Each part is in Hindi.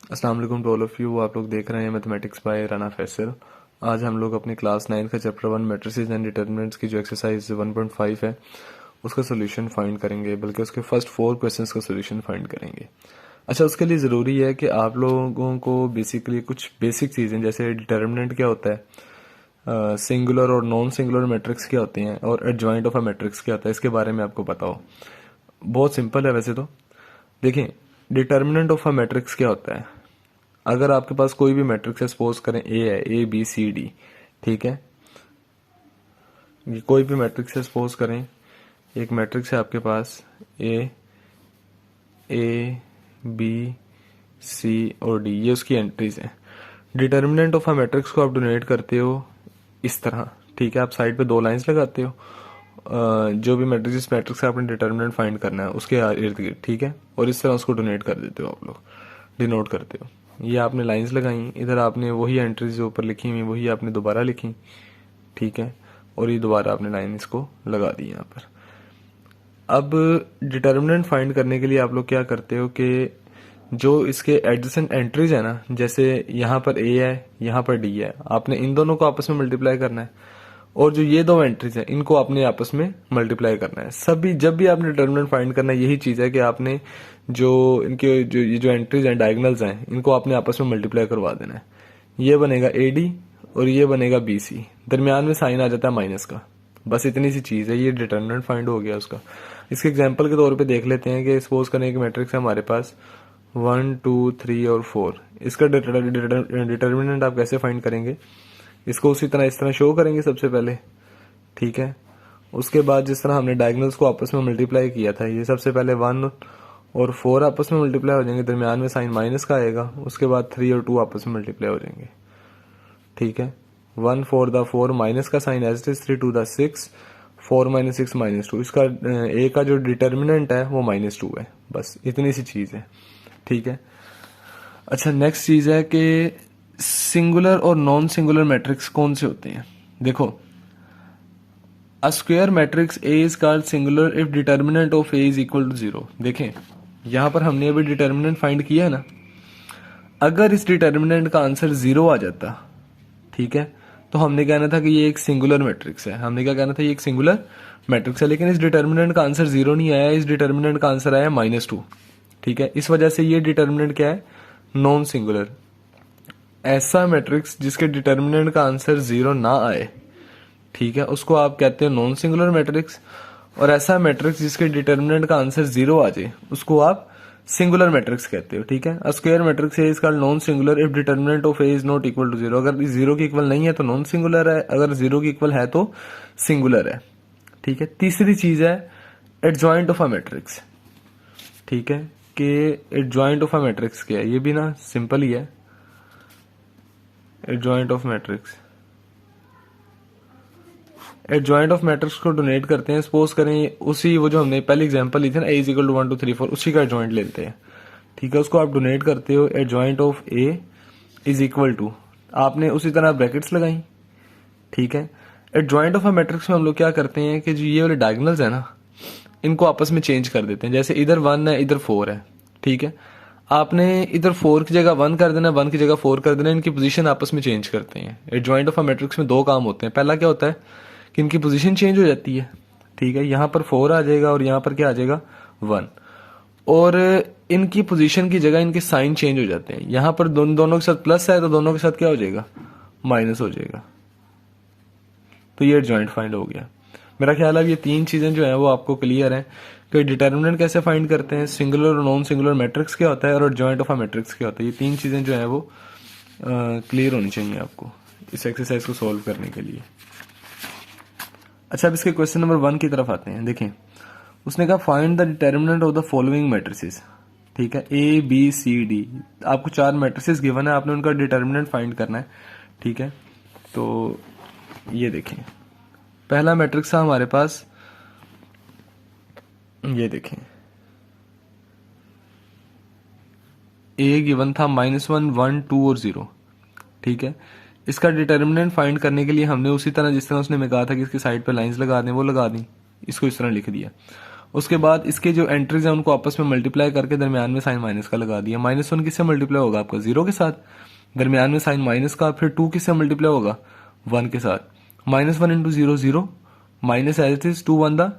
अस्सलाम वालेकुम टू ऑल ऑफ यू। आप लोग देख रहे हैं मैथमेटिक्स बाय राना फैसल। आज हम लोग अपनी क्लास 9 का चैप्टर 1 मैट्रिसेस एंड डिटरमिनेंट्स की जो एक्सरसाइज 1.5 है उसका सोल्यूशन फाइंड करेंगे, बल्कि उसके फर्स्ट 4 क्वेश्चंस का सोल्यूशन फाइंड करेंगे। अच्छा, उसके लिए ज़रूरी है कि आप लोगों को बेसिकली कुछ बेसिक चीज़ें जैसे डिटर्मिनेंट क्या होता है, सिंगुलर और नॉन सिंगुलर मैट्रिक्स क्या होते हैं और एडजॉइंट ऑफ अ मैट्रिक्स क्या होता है, इसके बारे में आपको पता हो। बहुत सिंपल है वैसे तो। देखें, डिटर्मिनेंट ऑफ अ मैट्रिक्स क्या होता है। अगर आपके पास कोई भी मैट्रिक्स है, सपोज करें ए है, ए बी सी डी, ठीक है। ये कोई भी मैट्रिक्स है, सपोज करें एक मैट्रिक्स है आपके पास ए बी सी और डी, ये उसकी एंट्रीज हैं। डिटर्मिनेंट ऑफ अ मैट्रिक्स को आप डोनेट करते हो इस तरह, ठीक है। आप साइड पे 2 लाइंस लगाते हो, जो भी मैट्रिक्स, जिस मैट्रिक्स का आपने डिटर्मिनेंट फाइंड करना है उसके इर्द गिर्द, ठीक है। और इस तरह उसको डोनेट कर देते हो, आप लोग डिनोट करते हो। ये आपने लाइंस लगाई, इधर आपने वही एंट्रीज जो ऊपर लिखी हुई वही आपने दोबारा लिखी, ठीक है। और ये दोबारा आपने लाइन इसको लगा दी यहाँ पर। अब डिटर्मिनेंट फाइंड करने के लिए आप लोग क्या करते हो कि जो इसके एडजेसेंट एंट्रीज है ना, जैसे यहाँ पर ए है, यहाँ पर डी है, आपने इन दोनों को आपस में मल्टीप्लाई करना है। और जो ये 2 एंट्रीज हैं इनको आपने आपस में मल्टीप्लाई करना है। सभी जब भी आपने डिटर्मिनेंट फाइंड करना है, यही चीज़ है कि आपने जो इनके जो ये जो एंट्रीज हैं, डायगोनल्स हैं, इनको आपने आपस में मल्टीप्लाई करवा देना है। ये बनेगा ए डी और ये बनेगा बी सी, दरमियान में साइन आ जाता है माइनस का। बस इतनी सी चीज़ है, ये डिटर्मिनेंट फाइंड हो गया उसका। इसके एग्जाम्पल के तौर पे देख लेते हैं कि सपोज करें एक मैट्रिक्स है हमारे पास 1 2 3 और 4। इसका डिटर्मिनेंट आप कैसे फाइंड करेंगे, इसको उसी तरह इस तरह शो करेंगे सबसे पहले, ठीक है। उसके बाद जिस तरह हमने डायगोनल्स को आपस में मल्टीप्लाई किया था, ये सबसे पहले 1 और 4 आपस में मल्टीप्लाई हो जाएंगे, दरमियान में साइन माइनस का आएगा। उसके बाद 3 और 2 आपस में मल्टीप्लाई हो जाएंगे, ठीक है। 1 4 द 4 माइनस का sign as it is, 3 2 the 6, 4 minus 6 minus 2। इसका ए का जो डिटर्मिनेंट है वो -2 है। बस इतनी सी चीज़ है, ठीक है। अच्छा, नेक्स्ट चीज़ है कि सिंगुलर और नॉन सिंगुलर मैट्रिक्स कौन से होते हैं। देखो, a square matrix A is called singular if determinant of A is equal to 0। देखें, यहां पर हमने अभी डिटर्मिनेंट फाइंड किया है ना, अगर इस डिटर्मिनेंट का आंसर 0 आ जाता, ठीक है, तो हमने कहना था कि ये एक सिंगुलर मैट्रिक्स है। हमने क्या कहना था, ये एक सिंगुलर मैट्रिक्स है। लेकिन इस डिटर्मिनेंट का आंसर 0 नहीं आया, इस डिटर्मिनेंट का आंसर आया -2, ठीक है। इस वजह से ये डिटर्मिनेंट क्या है, नॉन सिंगुलर। ऐसा मैट्रिक्स जिसके डिटर्मिनेंट का आंसर 0 ना आए, ठीक है, उसको आप कहते हैं नॉन सिंगुलर मैट्रिक्स। और ऐसा मैट्रिक्स जिसके डिटर्मिनेंट का आंसर 0 आ जाए उसको आप सिंगुलर मैट्रिक्स कहते हो, ठीक है। A square matrix is called non singular if determinant of A is not equal to 0। अगर 0 के इक्वल नहीं है तो नॉन सिंगुलर है, अगर 0 के इक्वल है तो सिंगुलर है, ठीक है। तीसरी चीज है एडजॉइंट ऑफ अ मैट्रिक्स, ठीक है, कि एडजॉइंट ऑफ अ मैट्रिक्स क्या है। ये भी ना सिंपल ही है, adjoint of matrix. Adjoint of matrix को डोनेट करते हैं, सपोज करें उसी वो जो हमने पहली एग्जांपल ली थी ना, ए इज इक्वल टू 1 2 3 4, उसी का एडजॉइंट लेते हैं, ठीक है। उसको आप डोनेट करते हो, adjoint of A is equal to, आपने उसी तरह ब्रैकेट्स लगाई, ठीक है। एडजॉइंट ऑफ अ मैट्रिक्स में हम लोग क्या करते हैं कि जो ये वाले डायगोनल्स है ना, इनको आपस में चेंज कर देते हैं। जैसे इधर 1 है, इधर 4 है, ठीक है। आपने इधर 4 की जगह 1 कर देना, 1 की जगह 4 कर देना, इनकी पोजीशन आपस में चेंज करते हैं। एडजॉइंट ऑफ अ मैट्रिक्स में 2 काम होते हैं। पहला क्या होता है कि इनकी पोजीशन चेंज हो जाती है, ठीक है। यहाँ पर 4 आ जाएगा और यहाँ पर क्या आ जाएगा 1, और इनकी पोजीशन की जगह इनके साइन चेंज हो जाते हैं। यहाँ पर दोनों के साथ प्लस है तो दोनों के साथ क्या हो जाएगा, माइनस हो जाएगा। तो ये एडजॉइंट फाइंड हो गया। मेरा ख्याल है ये 3 चीजें जो है वो आपको क्लियर है कि डिटर्मिनेंट कैसे फाइंड करते हैं, सिंगुलर और नॉन सिंगुलर मैट्रिक्स क्या होता है, और एडजॉइंट ऑफ अ मैट्रिक्स क्या होता है। ये 3 चीजें जो है वो क्लियर होनी चाहिए आपको इस एक्सरसाइज को सॉल्व करने के लिए। अच्छा, अब इसके क्वेश्चन नंबर 1 की तरफ आते हैं। देखें, उसने कहा find the determinant of the following matrices, ठीक है, ए बी सी डी। आपको 4 मैट्रिसेस गिवन है, आपने उनका डिटर्मिनेंट फाइंड करना है, ठीक है। तो ये देखें, पहला मैट्रिक्स था हमारे पास, ये देखें, ए गिवन था -1 1 2 और 0, ठीक है। इसका डिटर्मिनेंट फाइंड करने के लिए हमने उसी तरह जिस तरह उसने मैं कहा था कि इसकी साइड पे लाइंस लगा दें, वो लगा दी, इसको इस तरह लिख दिया। उसके बाद इसके जो एंट्रीज हैं उनको आपस में मल्टीप्लाई करके दरमियान में साइन माइनस का लगा दिया। -1 किससे मल्टीप्लाई होगा आपका 0 के साथ, दरमियान में साइन माइनस का, फिर 2 किससे मल्टीप्लाई होगा 1 के साथ, -1 into 0 0 minus as it is 2 1 the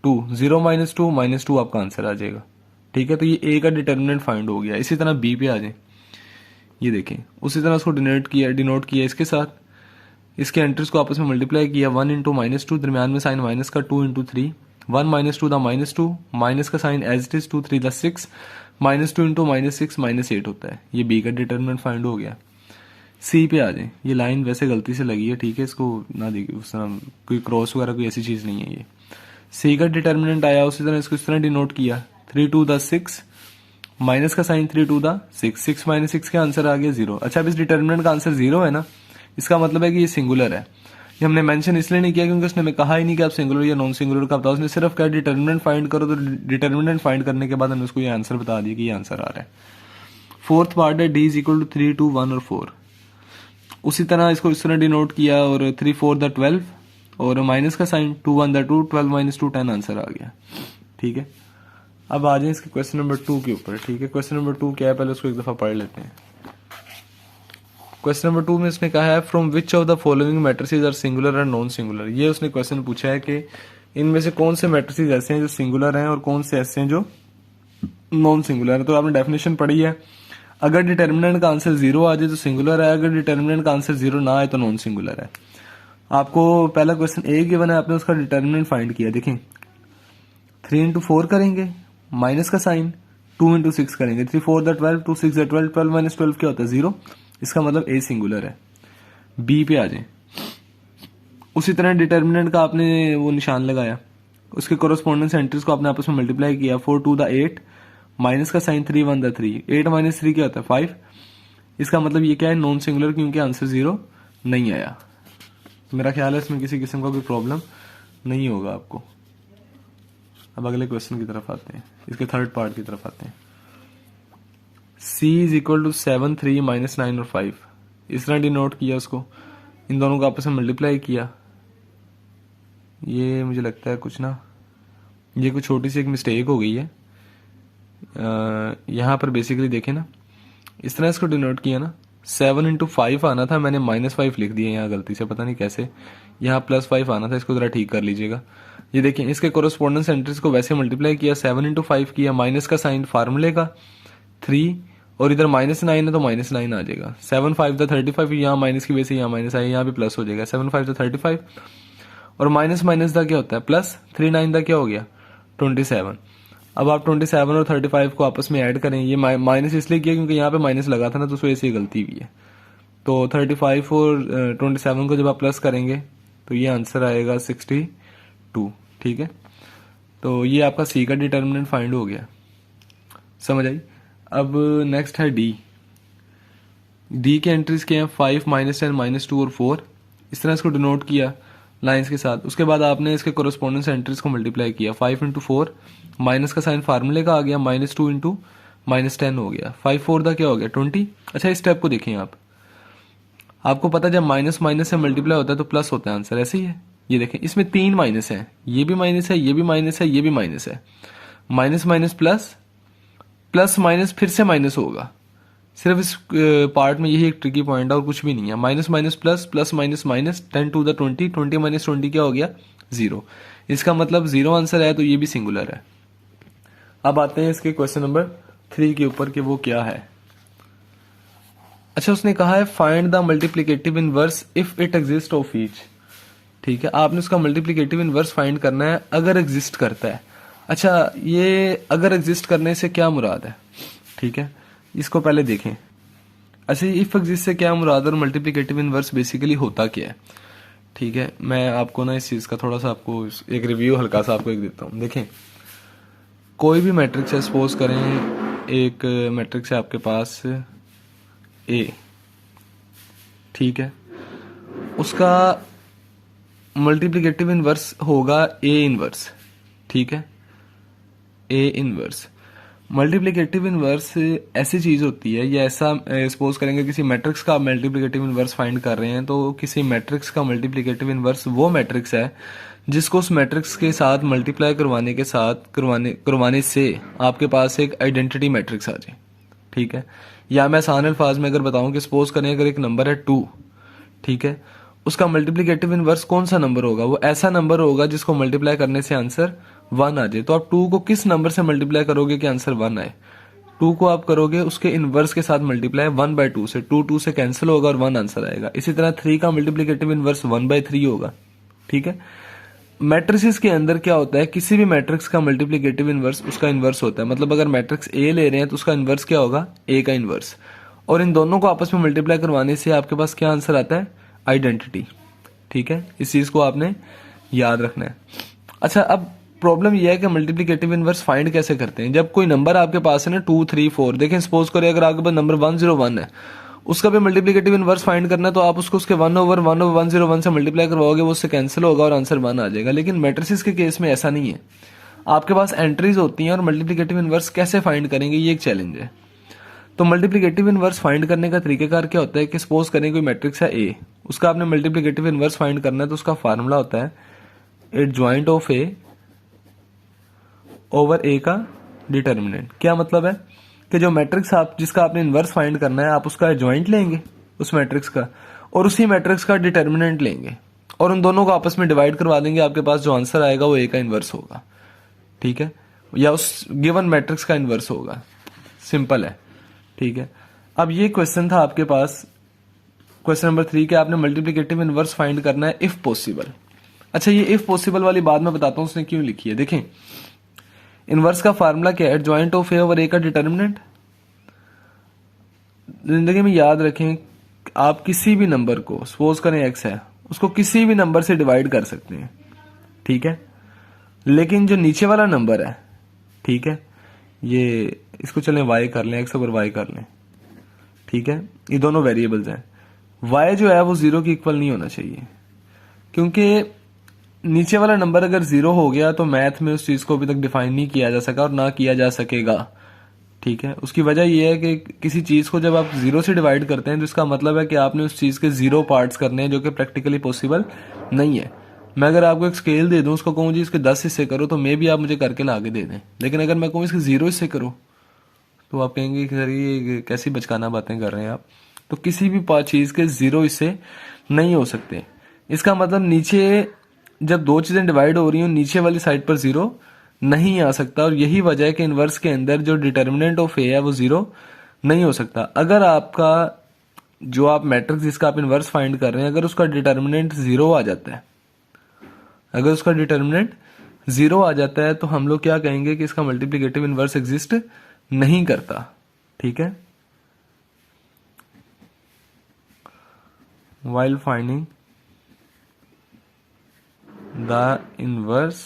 2 0 -2 आपका आंसर आ जाएगा। ठीक है, तो ये ए का डिटर्मिनेंट फाइंड हो गया। इसी तरह बी पे आ जाए, ये देखें उसी तरह उसको डिनोट किया इसके साथ, इसके एंट्रीज को आपस में मल्टीप्लाई किया, 1 इंटू -2 दरमियान में साइन माइनस का, 2 इंटू 3 1 -2 द -2 माइनस का sign as it is 2 3 the 6 -2 into -6 -8 होता है। ये बी का डिटर्मिनेंट फाइंड हो गया। सी पे आ जाए, ये लाइन वैसे गलती से लगी है, ठीक है, इसको ना देखिए उस तरह कोई क्रॉस वगैरह कोई ऐसी चीज नहीं है। ये सी का डिटर्मिनेंट आया, उसी तरह इसको इस तरह डिनोट किया, 3 2 द 6 माइनस का साइन 3 2 द 6 6 -6 का आंसर आ गया 0। अच्छा, अब इस डिटर्मिनेंट का आंसर 0 है ना, इसका मतलब है कि ये सिंगुलर है। ये हमने मेंशन इसलिए नहीं किया क्योंकि उसने हमें कहा ही नहीं कि आप सिंगुलर या नॉन सिंगुलर का बताओ, उसने सिर्फ कहा डिटर्मिनेंट फाइंड करो, तो डिटर्मिनेंट फाइंड करने के बाद हमने उसको ये आंसर बता दिया कि ये आंसर आ रहा है। फोर्थ पार्ट है डी इज इक्वल टू 3 2 1 और 4। उसी तरह इसको इस तरह डिनोट किया, और 3 4 द 12 और माइनस का साइन 2 1 द 2 12 -2 10 आंसर आ गया। ठीक है, अब आ जाए इसके क्वेश्चन नंबर 2 के ऊपर। ठीक है, क्वेश्चन नंबर 2 क्या है, पहले उसको एक दफा पढ़ लेते हैं। क्वेश्चन नंबर 2 में उसने कहा है from which of the following matrices are singular और नॉन सिंगुलर। ये उसने क्वेश्चन पूछा है कि इनमें से कौन से मैट्रिसेस ऐसे हैं जो सिंगुलर हैं और कौन से ऐसे हैं जो नॉन सिंगुलर है। तो आपने डेफिनेशन पढ़ी है, अगर डिटर्मिनेंट का आंसर 0 आ जाए तो सिंगुलर है, अगर डिटर्मिनेंट का आंसर 0 ना आए तो नॉन सिंगुलर है। आपको पहला क्वेश्चन ए गिवन है, आपने उसका डिटर्मिनेंट फाइंड किया। देखें 3 इंटू 4 करेंगे, माइनस का साइन 2 इंटू 6 करेंगे, 3 4 द 12 2 6 द 12 12 -12 क्या होता है 0। इसका मतलब ए सिंगुलर है। बी पे आ जाए, उसी तरह डिटर्मिनेंट का आपने वो निशान लगाया, उसके कोरोस्पोंडेंस एंट्रीज को आपने आपस में मल्टीप्लाई किया, 4 2 द 8 माइनस का साइन 3 1 द 3 8 -3 क्या होता है 5। इसका मतलब ये क्या है नॉन सिंगुलर, क्योंकि आंसर 0 नहीं आया। मेरा ख्याल है इसमें किसी किस्म का कोई प्रॉब्लम नहीं होगा आपको। अब अगले क्वेश्चन की तरफ आते हैं, इसके थर्ड पार्ट की तरफ आते हैं। c इज इक्वल टू 7 3 -9 और 5। इस तरह डिनोट किया उसको, इन दोनों को आपस में मल्टीप्लाई किया। ये मुझे लगता है कुछ ना, ये कुछ छोटी सी एक मिस्टेक हो गई है। यहाँ पर बेसिकली देखें ना, इस तरह इसको डिनोट किया ना, 7 इंटू 5 आना था, मैंने -5 लिख दिया यहाँ गलती से, पता नहीं कैसे। यहाँ +5 आना था, इसको जरा ठीक कर लीजिएगा। ये देखिए इसके कोरोस्पोंडेंस एंट्रीज को वैसे मल्टीप्लाई किया, 7 इंटू 5 किया, माइनस का साइन फार्मूले का 3 और इधर -9 है तो -9 आ जाएगा। 7 5 द 35, यहाँ माइनस की वजह से यहाँ माइनस आया, यहाँ भी प्लस हो जाएगा। 7 5 द 35 और माइनस माइनस का क्या होता है प्लस, 3 9 का क्या हो गया 27। अब आप 27 और 35 को आपस में ऐड करें, ये माइनस इसलिए किया क्योंकि यहाँ पे माइनस लगा था ना, तो उस वजह से ये गलती हुई है। तो 35 और 27 को जब आप प्लस करेंगे तो ये आंसर आएगा 62। ठीक है, तो ये आपका सी का डिटर्मिनेंट फाइंड हो गया, समझ आई। अब नेक्स्ट है डी। डी के एंट्रीज क्या हैं 5 -10 -2 और 4। इस तरह इसको डिनोट किया लाइंस के साथ। उसके बाद आपने इसके कोरोस्पोंडेंस एंट्रीज को मल्टीप्लाई किया, 5 इंटू 4 माइनस का साइन फार्मूले का आ गया, -2 इंटू -10 हो गया, 5 4 का क्या हो गया 20। अच्छा, इस स्टेप को देखें आप, आपको पता है जब माइनस माइनस से मल्टीप्लाई होता है तो प्लस होता है आंसर, ऐसे ही है। ये देखें इसमें 3 माइनस है, ये भी माइनस है, ये भी माइनस है, ये भी माइनस है, minus minus plus, plus minus फिर से माइनस होगा। सिर्फ इस पार्ट में यही एक ट्रिकी पॉइंट है और कुछ भी नहीं है। Minus minus plus, plus minus minus, 10 to the 20, 20 minus 20 क्या हो गया 0। इसका मतलब 0 आंसर है, तो ये भी सिंगुलर है। अब आते हैं इसके क्वेश्चन नंबर 3 के ऊपर कि वो क्या है। अच्छा, उसने कहा है find the multiplicative inverse if it exist of each. ठीक है, आपने उसका मल्टीप्लिकेटिव इनवर्स फाइंड करना है अगर एग्जिस्ट करता है। अच्छा, ये अगर एग्जिस्ट करने से क्या मुराद है, ठीक है, इसको पहले देखें। अच्छा, इफ एग्जिस्ट से क्या मुराद और मल्टीप्लिकेटिव इनवर्स बेसिकली होता क्या है। ठीक है, मैं आपको ना इस चीज का थोड़ा सा आपको एक रिव्यू हल्का सा आपको एक देता हूँ। देखें, कोई भी मैट्रिक्स है, सपोज करें एक मैट्रिक्स है आपके पास ए, ठीक है, उसका मल्टीप्लिकेटिव इनवर्स होगा ए इनवर्स। ठीक है, ए इनवर्स। मल्टीप्लिकेटिव इनवर्स ऐसी चीज होती है, या ऐसा सपोज करेंगे किसी मैट्रिक्स का मल्टीप्लिकेटिव इनवर्स फाइंड कर रहे हैं, तो किसी मैट्रिक्स का मल्टीप्लिकेटिव इनवर्स वो मैट्रिक्स है जिसको उस मैट्रिक्स के साथ मल्टीप्लाई करवाने से आपके पास एक आइडेंटिटी मैट्रिक्स आ जाए, ठीक है। या मैं आसान अल्फाज में अगर बताऊं कि सपोज करें अगर एक नंबर है 2, ठीक है, उसका मल्टीप्लिकेटिव इनवर्स कौन सा नंबर होगा? वो ऐसा नंबर होगा जिसको मल्टीप्लाई करने से आंसर 1 आ जाए। तो आप 2 को किस नंबर से मल्टीप्लाई करोगे कि आंसर 1 आए? 2 को आप करोगे उसके इनवर्स के साथ मल्टीप्लाई 1/2 से, 2 से कैंसिल होगा और 1 आंसर आएगा। इसी तरह 3 का मल्टीप्लिकेटिव इनवर्स 1/3 होगा, ठीक है। मैट्रिसेस के अंदर क्या होता है, किसी भी मैट्रिक्स का मल्टीप्लिकेटिव इनवर्स उसका इनवर्स होता है। मतलब अगर मैट्रिक्स ए ले रहे हैं तो उसका इनवर्स क्या होगा? ए का इनवर्स। और इन दोनों को आपस में मल्टीप्लाई करवाने से आपके पास क्या आंसर आता है? आइडेंटिटी, ठीक है। इस चीज को आपने याद रखना है। अच्छा, अब प्रॉब्लम यह है कि मल्टीप्लिकेटिव इनवर्स फाइंड कैसे करते हैं? जब कोई नंबर आपके पास है ना 2, 3, 4, देखें सपोज करें अगर आपके पास नंबर 101 है, उसका भी मल्टीप्लिकेटिव इनवर्स फाइंड करना है तो आप उसको उसके 1/101 से मल्टीप्लाई करवाओगे, वो उससे कैंसिल होगा और आंसर 1 आ जाएगा। लेकिन मैट्रिसेस के केस में ऐसा नहीं है, आपके पास एंट्रीज होती हैं और मल्टीप्लिकेटिव इनवर्स कैसे फाइंड करेंगे ये एक चैलेंज है। तो मल्टीप्लिकेटिव इनवर्स फाइंड करने का तरीकेकार क्या होता है कि सपोज करें कोई मैट्रिक्स है ए, उसका आपने मल्टीप्लिकेटिव इनवर्स फाइंड करना है तो उसका फार्मूला होता है adjoint of A over A का डिटर्मिनेंट। क्या मतलब है कि जो मैट्रिक्स आप जिसका आपने इनवर्स फाइंड करना है आप उसका एडजॉइंट लेंगे उस मैट्रिक्स का और उसी मैट्रिक्स का डिटर्मिनेंट लेंगे और उन दोनों को आपस में डिवाइड करवा देंगे। आपके पास जो आंसर आएगा वो ए का इनवर्स होगा, ठीक है, या उस गिवन मैट्रिक्स का इनवर्स होगा। सिंपल है, ठीक है। अब ये क्वेश्चन था आपके पास, क्वेश्चन नंबर 3 के आपने मल्टीप्लिकेटिव इनवर्स फाइंड करना है इफ पॉसिबल। अच्छा, ये इफ पॉसिबल वाली बात मैं बताता हूं उसने क्यों लिखी है। देखें, इनवर्स का फार्मूला क्या है? Adjoint of A over A का डिटर्मिनेंट। जिंदगी में याद रखें, आप किसी भी नंबर को, सपोज करें एक्स है, उसको किसी भी नंबर से डिवाइड कर सकते हैं, ठीक है। लेकिन जो नीचे वाला नंबर है, ठीक है, ये इसको चलें वाई कर लें, एक्स ओवर वाई कर लें, ठीक है, ये दोनों वेरिएबल्स हैं। वाई जो है वो 0 के इक्वल नहीं होना चाहिए, क्योंकि नीचे वाला नंबर अगर 0 हो गया तो मैथ में उस चीज को अभी तक डिफाइन नहीं किया जा सका और ना किया जा सकेगा, ठीक है। उसकी वजह यह है कि किसी चीज को जब आप 0 से डिवाइड करते हैं तो इसका मतलब है कि आपने उस चीज के 0 पार्ट्स करने हैं, जो कि प्रैक्टिकली पॉसिबल नहीं है। मैं अगर आपको एक स्केल दे दूं, उसको कहूं जी इसके 10 हिस्से करो, तो मे भी आप मुझे करके ला के दे दें। लेकिन अगर मैं कहूं इसके 0 हिस्से करो तो आप कहेंगे कि सर ये कैसी बचकाना बातें कर रहे हैं आप। तो किसी भी चीज के 0 हिस्से नहीं हो सकते। इसका मतलब नीचे जब दो चीजें डिवाइड हो रही हो, नीचे वाली साइड पर 0 नहीं आ सकता, और यही वजह है कि इनवर्स के अंदर जो डिटर्मिनेंट ऑफ ए है वो 0 नहीं हो सकता। अगर आपका जो आप मैट्रिक्स जिसका आप इनवर्स फाइंड कर रहे हैं, अगर उसका डिटर्मिनेंट 0 आ जाता है, अगर उसका डिटर्मिनेंट 0 आ जाता है तो हम लोग क्या कहेंगे कि इसका मल्टीप्लिकेटिव इनवर्स एग्जिस्ट नहीं करता, ठीक है। while finding the inverse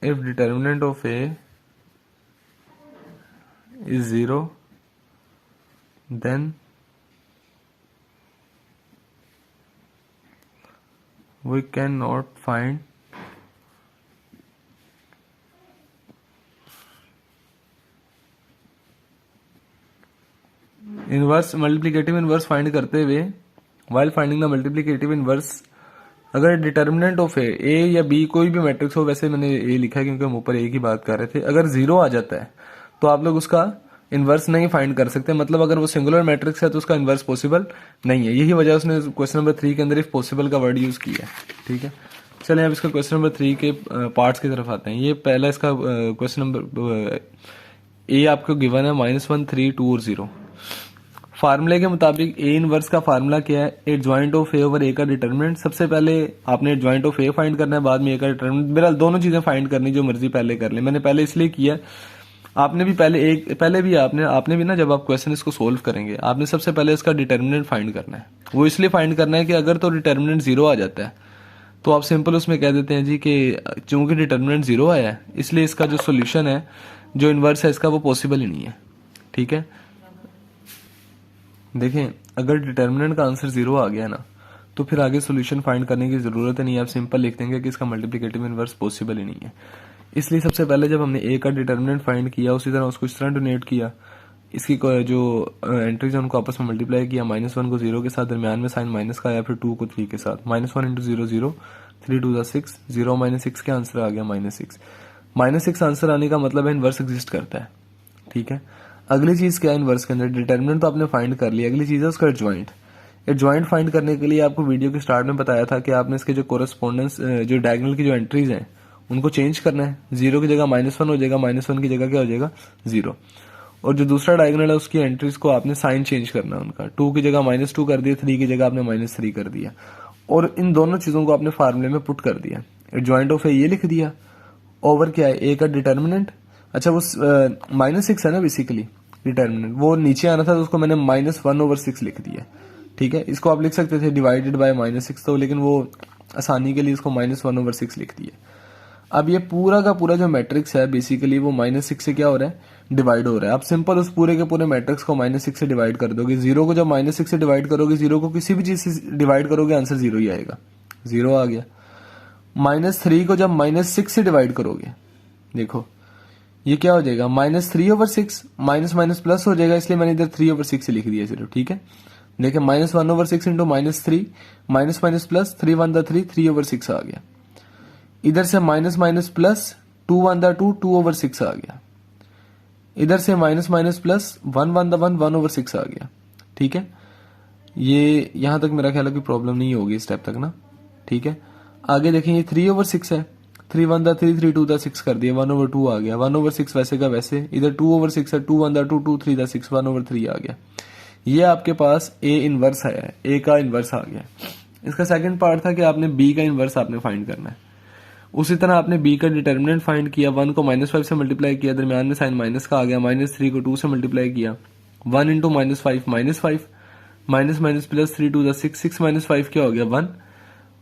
if determinant of a is 0, then we cannot find inverse. Multiplicative inverse find करते हुए while finding the multiplicative inverse, अगर डिटर्मिनेंट ऑफ ए या बी कोई भी मैट्रिक्स हो, वैसे मैंने ए लिखा है क्योंकि हम ऊपर ए की बात कर रहे थे, अगर 0 आ जाता है तो आप लोग उसका इनवर्स नहीं फाइंड कर सकते। मतलब अगर वो सिंगुलर मैट्रिक्स है तो उसका इनवर्स पॉसिबल नहीं है। यही वजह उसने क्वेश्चन नंबर 3 के अंदर इफ पॉसिबल का वर्ड यूज किया है, ठीक है। चलिए अब इसका क्वेश्चन नंबर 3 के पार्ट्स की तरफ आते हैं। ये पहला इसका क्वेश्चन नंबर ए आपको गिवन है -1, 3, 2 और 0। फार्मूले के मुताबिक ए इनवर्स का फार्मूला क्या है? Adjoint of A over A का डिटर्मिनेंट। सबसे पहले आपने एडजॉइंट ऑफ ए फाइंड करना है, बाद में ए का डिटर्मिनेंट। बहरहाल दोनों चीजें फाइंड करनी, जो मर्जी पहले कर ले। मैंने पहले इसलिए किया, आपने भी आपने भी ना जब आप क्वेश्चन इसको सोल्व करेंगे, आपने सबसे पहले इसका डिटर्मिनेंट फाइंड करना है। वो इसलिए फाइंड करना है कि अगर तो डिटर्मिनेंट 0 आ जाता है तो आप सिंपल उसमें कह देते हैं जी कि चूंकि डिटर्मिनेंट 0 आया है इसलिए इसका जो सोल्यूशन है, जो इनवर्स है इसका, वो पॉसिबल ही नहीं है, ठीक है। देखें, अगर डिटर्मिनेंट का आंसर 0 आ गया ना तो फिर आगे सॉल्यूशन फाइंड करने की जरूरत नहीं है। आप सिंपल लिख देंगे कि इसका मल्टीप्लिकेटिव इनवर्स पॉसिबल ही नहीं है। इसलिए सबसे पहले जब हमने ए का डिटर्मिनेंट फाइंड किया, उसी तरह उसको इस तरह डोनेट किया इसकी जो एंट्रीज है उनको आपस में मल्टीप्लाई किया, -1 को 0 के साथ, दरमियान में साइन माइनस का आया, फिर 2 को 3 के साथ, -1 इंटू 0 0, 3 2 6, 0 -6 के आंसर आ गया -6। -6 आंसर आने का मतलब है इनवर्स एग्जिस्ट करता है, ठीक है। अगली चीज क्या है इनवर्स के अंदर, डिटर्मिनेंट तो आपने फाइंड कर लिया, अगली चीज है उसका एडजॉइंट। एडजॉइंट फाइंड करने के लिए आपको वीडियो के स्टार्ट में बताया था कि आपने इसके जो कोरेस्पोंडेंस जो डायगोनल की जो एंट्रीज हैं उनको चेंज करना है। 0 की जगह -1 हो जाएगा, -1 की जगह क्या हो जाएगा 0। और जो दूसरा डायगोनल है उसकी एंट्रीज को आपने साइन चेंज करना है उनका, 2 की जगह -2 कर दिया, 3 की जगह आपने -3 कर दिया, और इन दोनों चीजों को आपने फार्मूले में पुट कर दिया। एडजॉइंट ऑफ ए ये लिख दिया, ओवर क्या है ए का डिटर्मिनेंट, अच्छा वो -6 है ना बेसिकली डिटर्मिनेंट, वो नीचे आना था तो उसको मैंने -1/6 लिख दिया, ठीक है। इसको आप लिख सकते थे डिवाइडेड बाय -6 तो, लेकिन वो आसानी के लिए इसको -1/6 लिख दिया। अब ये पूरा का पूरा जो मैट्रिक्स है बेसिकली वो -6 से क्या हो रहा है डिवाइड हो रहा है। आप सिंपल उस पूरे के पूरे मैट्रिक्स को -6 से डिवाइड कर दोगे। 0 को जब -6 से डिवाइड करोगे, 0 को किसी भी चीज से डिवाइड करोगे आंसर 0 ही आएगा, 0 आ गया। -3 को जब -6 से डिवाइड करोगे, देखो ये क्या हो जाएगा -3/6, माइनस प्लस हो जाएगा, इसलिए मैंने इधर 3/6 लिख दिया सिर्फ, ठीक है। देखिए -1/6 इंटू -3, माइनस प्लस, 3 1 3, 3/6 आ गया। इधर से माइनस प्लस, 2 1 2, 2/6 आ गया। इधर से माइनस प्लस, 1 1 1, 1/6 आ गया, ठीक है। ये यहां तक मेरा ख्याल है कि प्रॉब्लम नहीं होगी स्टेप तक ना, ठीक है। आगे देखें ये 3/6 है, 3 1 3, 3 2 6 कर दिया, 1/2 आ गया, 1/6 वैसे का वैसे, इधर 2/6 है, 2 1 2, 2 3 6, 1/3 आ गया। ये आपके पास ए इनवर्स आया है, ए का इनवर्स आ गया। इसका सेकंड पार्ट था कि आपने बी का इनवर्स आपने फाइंड करना है। उसी तरह आपने बी का डिटर्मिनेंट फाइंड किया, 1 को -5 से मल्टीप्लाई किया, दरमियान में साइन माइनस का आ गया, -3 को 2 से मल्टीप्लाई किया, 1 इंटू -5, -5, माइनस प्लस, 3 2 6, 6 -5 क्या हो गया 1।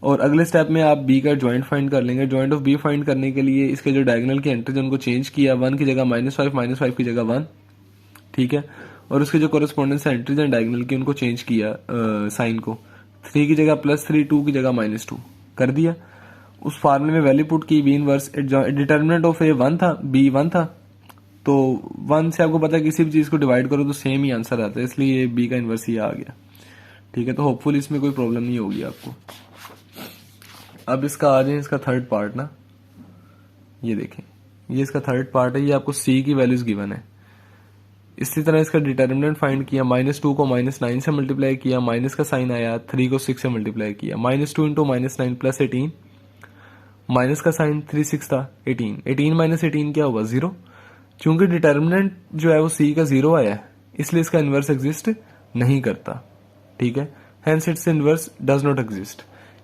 और अगले स्टेप में आप बी का जॉइंट फाइंड कर लेंगे। जॉइंट ऑफ बी फाइंड करने के लिए इसके जो डायगोनल की एंट्रीज उनको चेंज किया, 1 की जगह -5 की जगह 1, ठीक है। और उसके जो कोरेस्पोंडेंस एंट्रीज हैं डायगोनल की उनको चेंज किया साइन को, 3 की जगह +3, 2 की जगह -2 कर दिया। उस फार्मूले में वैल्यू पुट की, बी इनवर्स, डिटर्मिनेंट ऑफ ए 1 था, बी 1 था, तो 1 से आपको पता है किसी भी चीज को डिवाइड करो तो सेम ही आंसर आता है, इसलिए बी का इनवर्स ही आ गया, ठीक है। तो होपफुल इसमें कोई प्रॉब्लम नहीं होगी आपको। अब इसका आ जाए इसका थर्ड पार्ट ना, ये देखें ये इसका थर्ड पार्ट है, ये आपको सी की वैल्यूज गिवन है। इसी तरह इसका डिटर्मिनेंट फाइंड किया, -2 को -9 से मल्टीप्लाई किया, माइनस का साइन आया, 3 को 6 से मल्टीप्लाई किया, -2 इंटू -9 प्लस 18, माइनस का साइन 3 6 था 18, 18 माइनस 18 क्या होगा 0। क्योंकि डिटर्मिनेंट जो है वो सी का 0 आया है इसलिए इसका इनवर्स एग्जिस्ट नहीं करता, ठीक है। Hence it's inverse does not exist.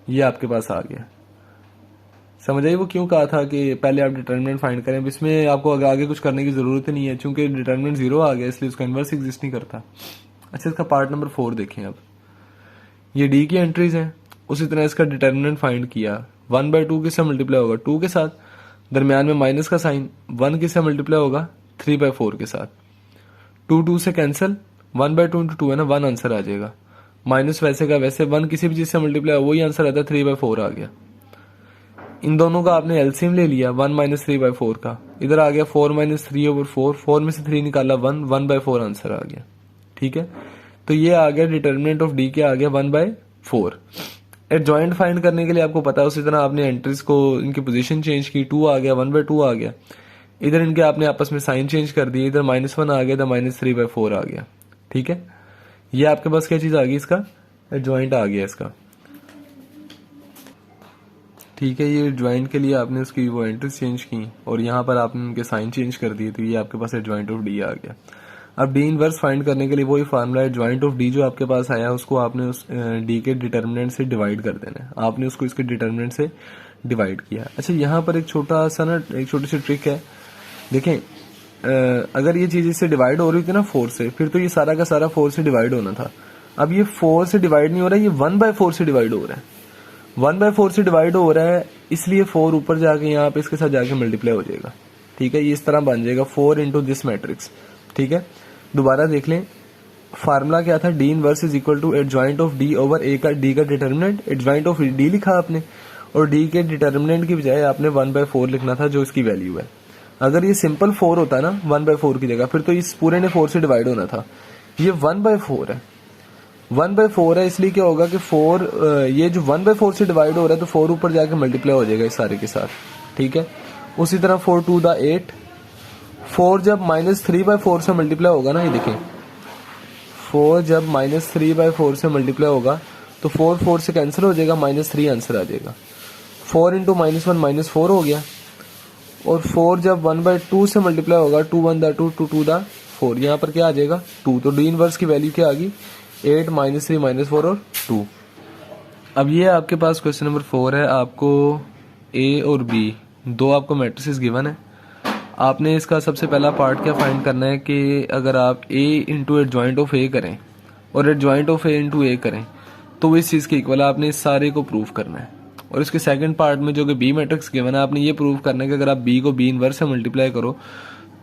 ये आपके पास आ गया, समझ आई वो क्यों कहा था कि पहले आप डिटर्मिनेंट फाइंड करें। इसमें आपको आगे कुछ करने की जरूरत ही नहीं है, क्योंकि डिटर्मिनेंट 0 आ गया इसलिए उसका इनवर्स एग्जिस्ट नहीं करता। अच्छा इसका पार्ट नंबर 4 देखें। अब ये डी की एंट्रीज हैं, उसी तरह इसका डिटर्मिनेंट फाइंड किया, 1/2 किससे मल्टीप्लाई होगा 2 के साथ, दरमियान में माइनस का साइन, 1 किससे मल्टीप्लाई होगा 3/4 के साथ, 2 2 से कैंसिल, 1/2 इंटू 2 है ना, 1 आंसर आ जाएगा। माइनस वैसे का वैसे, 1 किसी भी चीज से मल्टीप्लाई वही आंसर आता है, 3/4 आ गया। इन दोनों का आपने एलसीएम ले लिया, 1 - 3/4 का, इधर आ गया 4 - 3/4, 4 में से 3 निकाला 1, 1/4 आंसर आ गया, ठीक है। तो ये आ गया डिटर्मिनेंट ऑफ डी क्या आ गया 1/4। एडजॉइंट फाइंड करने के लिए आपको पता है उसी तरह आपने एंट्रीज को इनकी पोजीशन चेंज की, 2 आ गया 1/2 आ गया, इधर इनके आपने आपस में साइन चेंज कर दिए, इधर -1 आ गया तो -3/4 आ गया, ठीक है। ये आपके पास क्या चीज आ गई, इसका एडजॉइंट आ गया इसका, ठीक है। ये ज्वाइंट के लिए आपने उसकी वो एंट्रीज चेंज की और यहाँ पर आपने उनके साइन चेंज कर दिए, तो ये आपके पास एडजॉइंट ऑफ डी आ गया। अब डी इनवर्स फाइंड करने के लिए वही फार्मूला है, ज्वाइंट ऑफ डी जो आपके पास आया उसको आपने उस डी के डिटर्मिनेंट से डिवाइड कर देना है, आपने उसको इसके डिटर्मिनेंट से डिवाइड किया। अच्छा यहाँ पर एक छोटा सा ना एक छोटी सी ट्रिक है, देखें अगर ये चीज इससे डिवाइड हो रही थी ना 4 से, फिर तो ये सारा का सारा 4 से डिवाइड होना था। अब ये 4 से डिवाइड नहीं हो रहा है, ये 1/4 से डिवाइड हो रहा है, 1/4 से डिवाइड हो रहा है, इसलिए 4 ऊपर जाके यहाँ पे इसके साथ जाके मल्टीप्लाई हो जाएगा, ठीक है। ये इस तरह बन जाएगा 4 इंटू दिस मैट्रिक्स, ठीक है। दोबारा देख लें फार्मूला क्या था, D inverse is equal to adjoint of D over A का डी का डिटर्मिनेंट, एडजॉइंट ऑफ डी लिखा आपने और डी के डिटर्मिनेंट की बजाय आपने 1/4 लिखना था जो इसकी वैल्यू है। अगर ये सिंपल 4 होता है ना 1/4 की जगह, फिर तो इस पूरे ने 4 से डिवाइड होना था। ये 1/4 है, 1/4 है, इसलिए क्या होगा कि 4 ये जो 1/4 से डिवाइड हो रहा है तो 4 ऊपर जाके मल्टीप्लाई हो जाएगा इस सारे के साथ, ठीक है। उसी तरह 4 2 द 8, 4 जब -3/4 से मल्टीप्लाई होगा ना, ये देखें 4 जब -3/4 से मल्टीप्लाई होगा तो 4 4 से कैंसिल हो जाएगा, -3 आंसर आ जाएगा। 4 इंटू -1 -4 हो गया। और 4 जब 1/2 से मल्टीप्लाई होगा, 2 1 द 2 2 2 द 4, यहाँ पर क्या आ जाएगा 2। तो डी इनवर्स की वैल्यू क्या आ गई 8 -3 -4 और 2। अब ये आपके पास क्वेश्चन नंबर 4 है। आपको ए और बी दो आपको मैट्रिसेस गिवन है। आपने इसका सबसे पहला पार्ट क्या फाइंड करना है कि अगर आप ए इंटू एडजॉइंट ऑफ ए करें और एडजॉइंट ऑफ ए इंटू ए करें तो वो इस चीज़ के इक्वल है। आपने इस सारे को प्रूव करना है। और इसके सेकंड पार्ट में जो कि बी मैट्रिक्स गिवन है, आपने ये प्रूव करना है कि अगर आप बी को बी इनवर्स से मल्टीप्लाई करो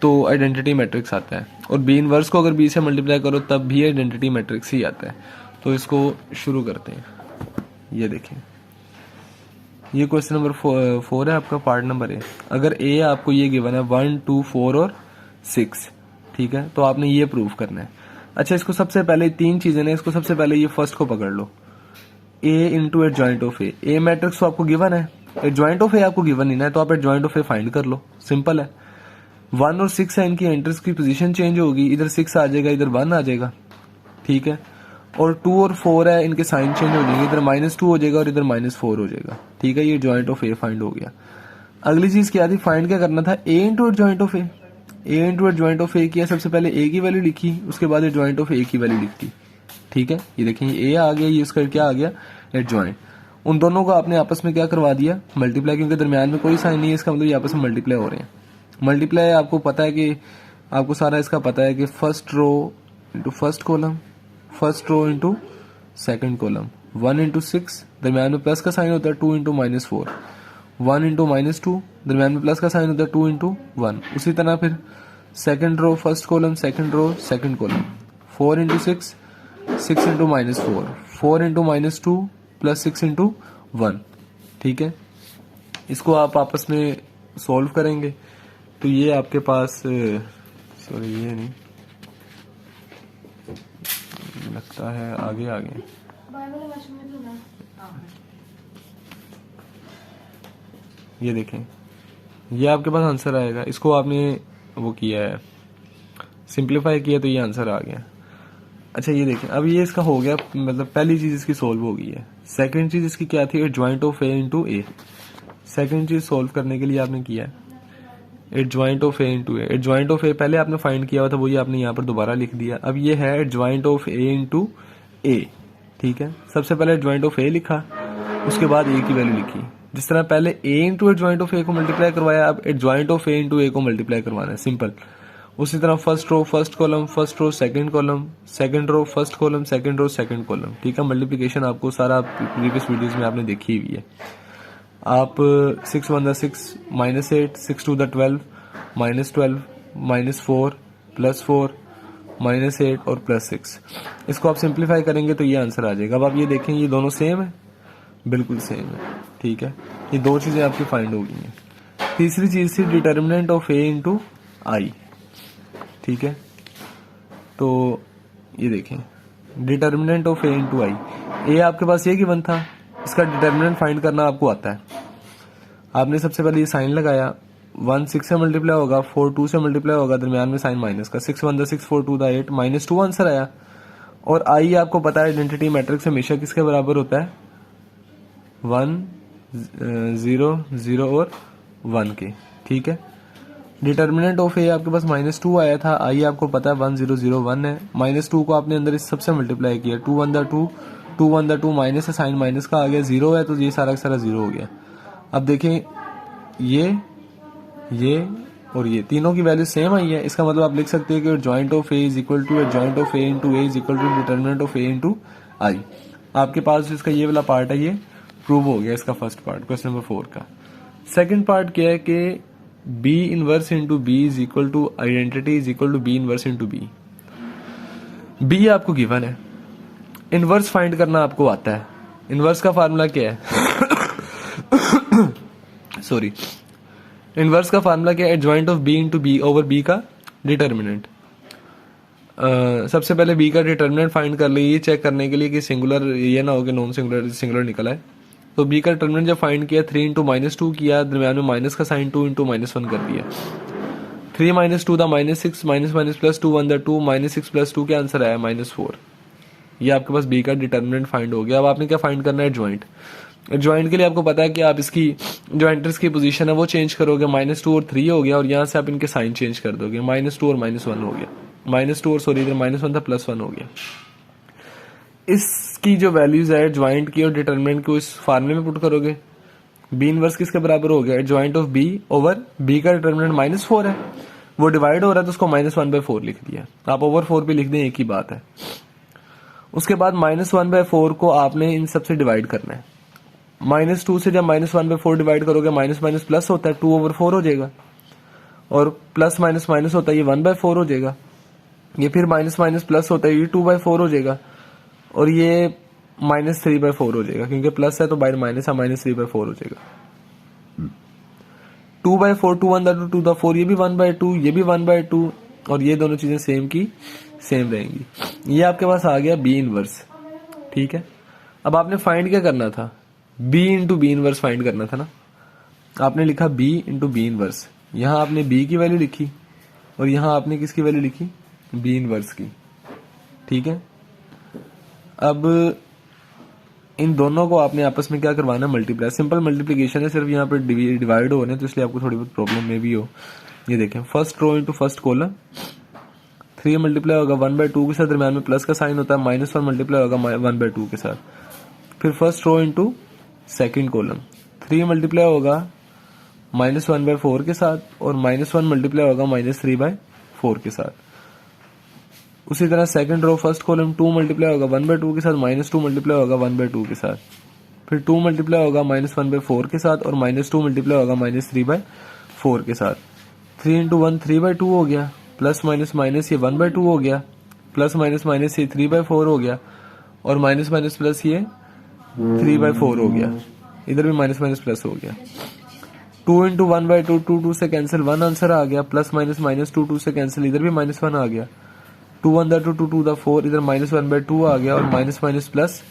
तो आइडेंटिटी मैट्रिक्स आता है, और बी इनवर्स को अगर बी से मल्टीप्लाई करो तब भी आइडेंटिटी मैट्रिक्स ही आता है। तो इसको शुरू करते हैं। ये देखें, ये क्वेश्चन नंबर 4 है आपका, पार्ट नंबर ए। अगर ए आपको ये गिवन है 1 2 4 और 6, ठीक है, तो आपने ये प्रूव करना है। अच्छा, इसको सबसे पहले 3 चीजें ना, इसको सबसे पहले ये फर्स्ट को पकड़ लो, A into adjoint of A. A matrix तो आपको गिवन है, एडजॉइंट ऑफ ए आपको गिवन नहीं है, तो आप एडजॉइंट ऑफ ए फाइंड कर लो, सिंपल है। 1 और 6 है, इनकी एंट्रीज की पोजीशन चेंज होगी, इधर 6 आ जाएगा, इधर 1 आ जाएगा, ठीक है। और 2 और 4 है, इनके साइन चेंज हो जाएंगे, इधर -2 हो जाएगा और इधर -4 हो जाएगा, ठीक है। ये जॉइंट ऑफ ए फाइंड हो गया। अगली चीज क्या थी, फाइंड क्या करना था, A into adjoint of A. A into adjoint of A किया, सबसे पहले ए की वैल्यू लिखी, उसके बाद एडजॉइंट ऑफ ए की वैल्यू लिखी, ठीक है। ये देखें, ए आ गया, ये उसका क्या आ गया एडजॉइंट। उन दोनों को आपने आपस में क्या करवा दिया, मल्टीप्लाई, क्योंकि दरमियान में कोई साइन नहीं है, इसका मतलब ये आपस में मल्टीप्लाई हो रहे हैं। मल्टीप्लाई आपको पता है कि आपको सारा इसका पता है कि first row into first column, first row into second column, 1 into 6, दरमियान में प्लस का साइन होता है 2 इंटू -4, 1 इंटू -2, दरमियान में प्लस का साइन होता है 2 इंटू 1। उसी तरह फिर second row first column, second row second column, 4 into 6, 6 into -4, 4 into -2 plus 6 into 1, ठीक है। इसको आप आपस में सॉल्व करेंगे तो ये आपके पास, सॉरी ये नहीं, लगता है आगे आगे, ये देखें, ये आपके पास आंसर आएगा। इसको आपने वो किया है, सिंप्लीफाई किया तो ये आंसर आ गया। अच्छा, ये देखें, अब ये इसका हो गया, मतलब पहली चीज इसकी सोल्व हो गई है। सेकंड चीज इसकी क्या थी, adjoint of A into A. Second चीज सोल्व करने के लिए आपने किया है adjoint of A into A. Adjoint of A पहले आपने फाइंड किया हुआ था, वही आपने यहाँ पर दोबारा लिख दिया। अब ये है एडजॉइंट ऑफ ए इंटू ए, ठीक है। सबसे पहले एडजॉइंट ऑफ ए लिखा, उसके बाद ए की वैल्यू लिखी। जिस तरह पहले A into adjoint of A को मल्टीप्लाई करवाया, अब adjoint of A into A को मल्टीप्लाई करवाना है, सिंपल। उसी तरह first row first column, first row second column, second row first column, second row second column, ठीक है। मल्टीप्लिकेशन आपको सारा प्रीवियस वीडियोस में आपने देखी हुई है। आप 6 1 6 -8, 6 2 12, -12, -4, +4, -8 और +6, इसको आप सिंप्लीफाई करेंगे तो ये आंसर आ जाएगा। अब आप ये देखें, ये दोनों सेम है, बिल्कुल सेम है, ठीक है। ये दो चीजें आपकी फाइंड हो गई हैं। तीसरी चीज थी डिटर्मिनेंट ऑफ ए इंटू आई, ठीक है। तो ये देखें, डिटर्मिनेंट ऑफ ए इंटू आई, ए आपके पास ये गिवन था, इसका डिटर्मिनेंट फाइंड करना आपको आता है। आपने सबसे पहले ये साइन लगाया, 1 6 से मल्टीप्लाई होगा, 4 2 से मल्टीप्लाई होगा, दरमियान में साइन माइनस का, 6 1 6 4 2 8, -2 आंसर आया। और आई आपको पता है आइडेंटिटी मैट्रिक्स हमेशा किसके बराबर होता है, 1 0 0 और 1 के, ठीक है। डिटर्मिनेंट ऑफ ए आपके पास -2 आया था, आई आपको पता है 1 0 0 1 है। -2 को आपने अंदर इस सबसे मल्टीप्लाई किया, 2 1 2, 2 1 2, माइनस है, साइन माइनस का आ गया, 0 है, तो ये सारा का सारा 0 हो गया। अब देखें, ये और ये तीनों की वैल्यू सेम आई है, इसका मतलब आप लिख सकते हैं कि joint of A is equal to joint of A into A is equal to determinant of A into I. आपके पास इसका ये वाला पार्ट है, ये प्रूव हो गया, इसका फर्स्ट पार्ट क्वेश्चन नंबर 4 का। सेकंड पार्ट क्या है कि B inverse into B is equal to identity is equal to B inverse into B. B आपको गिवन है, इनवर्स फाइंड करना आपको आता है। इनवर्स का फार्मूला क्या है सॉरी, इनवर्स का फार्मूला क्या है, adjoint of B into B over B का डिटर्मिनेंट। सबसे पहले बी का डिटर्मिनेंट फाइंड कर लीजिए, चेक करने के लिए कि सिंगुलर ये ना हो कि नॉन सिंगुलर सिंगुलर निकला है। तो बी का डिटर्मिनेंट जब फाइंड किया 3 इंटू -2 किया, दरम्यान में माइनस का साइन 2 इंटू -1 कर दिया। 3 - 2 था -6, माइनस माइनस प्लस 2 1 2, -6 + 2 क्या आंसर आया -4। ये आपके पास बी का डिटर्मिनेंट फाइंड हो गया। अब आपने क्या फाइंड करना है, ज्वाइंट। ज्वाइंट के लिए आपको पता है कि आप इसकी जो एंटर्स की पोजीशन है वो चेंज करोगे, -2 और 3 हो गया, और यहाँ से आप इनके साइन चेंज कर दोगे, -2 और -1 हो गया, -2 और सॉरी इधर -1 था +1 हो गया। इसकी जो वैल्यूज है ज्वाइंट की और डिटर्मिनेंट को इस फार्मूले में पुट करोगे। बी इनवर्स किसके बराबर हो गया, joint of B over B का डिटर्मिनेंट -4 है, वो डिवाइड हो रहा है तो उसको -1/4 लिख दिया। आप ओवर 4 भी लिख दें, एक ही बात है। उसके बाद -1/4 को आपने इन सबसे डिवाइड करना है। -2 से जब -1/4 डिवाइड करोगे, माइनस माइनस प्लस होता है, 2/4 हो जाएगा, और प्लस माइनस माइनस होता है, ये 1/4 हो जाएगा। ये फिर माइनस माइनस प्लस होता है, ये 2/4 हो जाएगा, और ये -3/4 हो जाएगा, क्योंकि प्लस है तो बाहर माइनस है, -3/4 हो जाएगा। 2/4 2 1 2 2 4, ये भी 1/2, ये भी 1/2, और ये दोनों चीजें सेम की सेम रहेंगी। ये आपके पास आ गया बी इनवर्स। ठीक है, अब आपने फाइंड क्या करना था, B into B inverse find करना था ना। आपने लिखा बी इंटू बी इनवर्स, यहां आपने बी की वैल्यू लिखी और यहां आपने किसकी वैल्यू लिखी, बी इनवर्स की। ठीक है, अब इन दोनों को आपने आपस में क्या करवाना, मल्टीप्लाई। सिंपल मल्टीप्लीकेशन है, सिर्फ यहाँ पर डिवाइड हो रहे हैं, तो इसलिए आपको थोड़ी बहुत प्रॉब्लम में भी हो। ये देखें, first row into first column, 3 multiply होगा 1/2 के साथ, दरम्यान में प्लस का साइन होता है, -1 मल्टीप्लाई होगा 1/2 के साथ। फिर first row into second column, 3 multiply होगा -1/4 के साथ, और -1 मल्टीप्लाई होगा -3/4 के साथ। उसी तरह second row first column, 2 multiply होगा 1/2 के साथ, -2 मल्टीप्लाई होगा 1/2 के साथ। फिर 2 मल्टीप्लाई होगा -1/4 के साथ, और -2 मल्टीप्लाई होगा -3/4 के साथ। 3 इंटू 1 3/2 हो गया, प्लस माइनस माइनस ये 1/2 हो गया, प्लस माइनस माइनस ये 3/4 हो गया, और माइनस माइनस प्लस ये 3/4 हो गया, इधर भी माइनस माइनस प्लस हो गया। 2 इंटू 1/2 2 2 से कैंसिल, 1 आंसर आ गया, प्लस माइनस माइनस 2 2 से कैंसिल, इधर भी -1 आ गया। 2 1 2 2 2 4, इधर -1/2 आ गया, और माइनस माइनस प्लस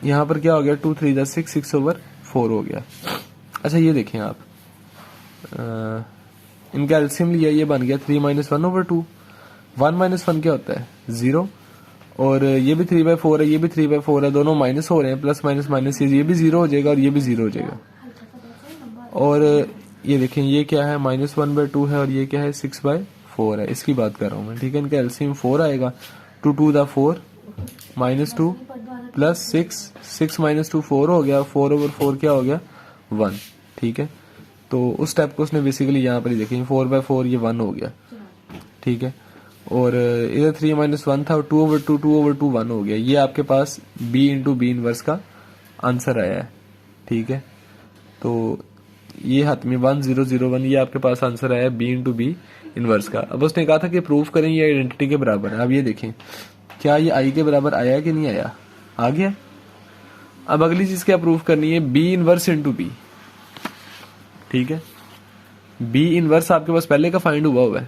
यहाँ पर क्या हो गया, 2 3 6 6/4 हो गया। अच्छा ये देखें आप, इनका एलसीएम लिया, ये बन गया 3 - 1/2। 1 - 1 क्या होता है, 0, और ये भी 3/4 है, ये भी 3/4 है, दोनों माइनस हो रहे हैं, प्लस माइनस माइनस, ये भी 0 हो जाएगा और ये भी 0 हो जाएगा। और ये देखें, ये क्या है, -1/2 है, और ये क्या है, 6/4 है, इसकी बात कर रहा हूँ मैं। ठीक है, इनका एलसीएम 4 आएगा, 2 2 4 -2 प्लस 6 6 - 2 4 हो गया, 4/4 क्या हो गया, 1। ठीक है, तो उस स्टेप को उसने बेसिकली यहाँ पर ही देखें, 4/4 ये 1 हो गया। ठीक है, और इधर 3 - 1 था, और 2/2 1 हो गया। ये आपके पास b इंटू बी इनवर्स का आंसर आया है। ठीक है, तो ये हाथ में 1001, ये आपके पास आंसर आया है b इंटू बी इनवर्स का। अब उसने कहा था कि प्रूफ करें ये आइडेंटिटी के बराबर है। अब ये देखें, क्या ये i के बराबर आया कि नहीं आया, आ गया। अब अगली चीज क्या प्रूफ करनी है, b इनवर्स इंटू बी। ठीक है, बी इनवर्स आपके पास पहले का फाइंड हुआ है।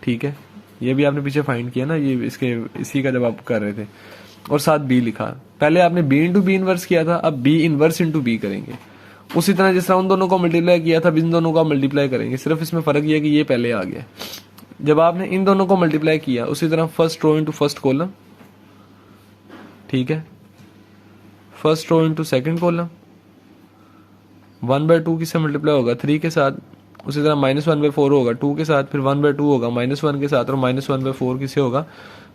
ठीक है, ये भी आपने पीछे फाइंड किया ना, ये इसी का जब आप कर रहे थे, और साथ बी लिखा। पहले आपने बी इंटू बी इनवर्स किया था, अब बी इनवर्स इंटू बी करेंगे। उसी तरह जिस तरह उन दोनों को मल्टीप्लाई किया था, इन दोनों को मल्टीप्लाई करेंगे, सिर्फ इसमें फर्क ये है कि ये पहले आ गया। जब आपने इन दोनों को मल्टीप्लाई किया, उसी तरह first row into first column. ठीक है, first row into second column, 1/2 किससे मल्टीप्लाई होगा, 3 के साथ। उसी तरह -1/4 होगा 2 के साथ, फिर 1/2 होगा -1 के साथ, और -1/4 किससे होगा,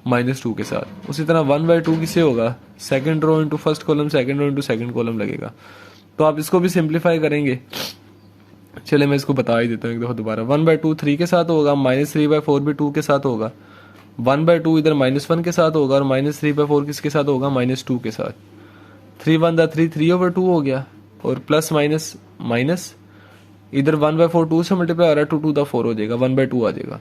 -2 के साथ। उसी तरह 1/2 किससे होगा, second row into first column, second row into second column लगेगा। तो आप इसको भी सिंप्लीफाई करेंगे। चले मैं इसको बता ही देता हूँ एक दफा दोबारा। 1/2 3 के साथ होगा, -3/4 भी 2 के साथ होगा, 1/2 इधर -1 के साथ होगा, और -3/4 किसके साथ होगा, -2 के साथ। 3 1 3 3/2 हो गया, और प्लस माइनस माइनस, इधर 1/4 2 से मल्टीप्लाई हो रहा है, 2 2 4 हो जाएगा, 1/2 आ जाएगा।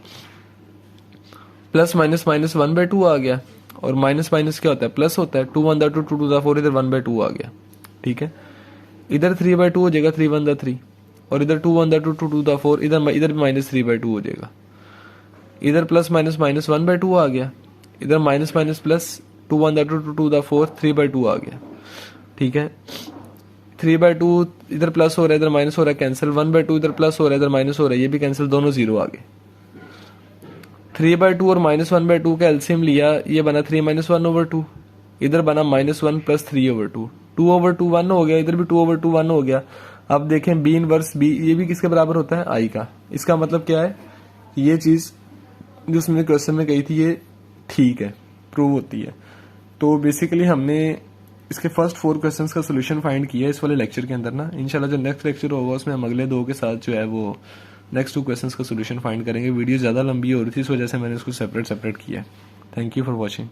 प्लस माइनस माइनस 1/2 आ गया, और माइनस माइनस क्या होता है, प्लस होता है। 2 1 2 2 4, इधर 1/2 आ गया। ठीक है, इधर 3/2 हो जाएगा, 3 1 3, और इधर 2 1/2 इधर भी -3/2 हो जाएगा। इधर प्लस माइनस माइनस 1/2 आ गया, इधर माइनस माइनस प्लस 2 1/2 3/2 आ गया। ठीक है, 3/2 इधर प्लस हो रहा है, इधर माइनस हो रहा है, कैंसिल। 1/2 इधर प्लस हो रहा है, इधर माइनस हो रहा है, ये भी कैंसिल, दोनों 0 आ गए। 3/2 और -1/2 का एलसीएम लिया, ये बना 3 -1/2, इधर बना -1 + 3/2, 2/2 1 हो गया, इधर भी 2/2 1 हो गया। अब देखें बी इनवर्स बी, ये भी किसके बराबर होता है, आई का। इसका मतलब क्या है, ये चीज जो उसने क्वेश्चन में कही थी ये ठीक है, प्रूव होती है। तो बेसिकली हमने इसके फर्स्ट 4 क्वेश्चंस का सोल्यूशन फाइंड किया इस वाले लेक्चर के अंदर ना। इंशाल्लाह जो नेक्स्ट लेक्चर होगा उसमें हम अगले 2 के साथ जो है वो नेक्स्ट 2 क्वेश्चंस का सोल्यूशन फाइंड करेंगे। वीडियो ज़्यादा लंबी हो रही थी, इस वजह से मैंने इसको सेपरेट किया है। Thank you for watching.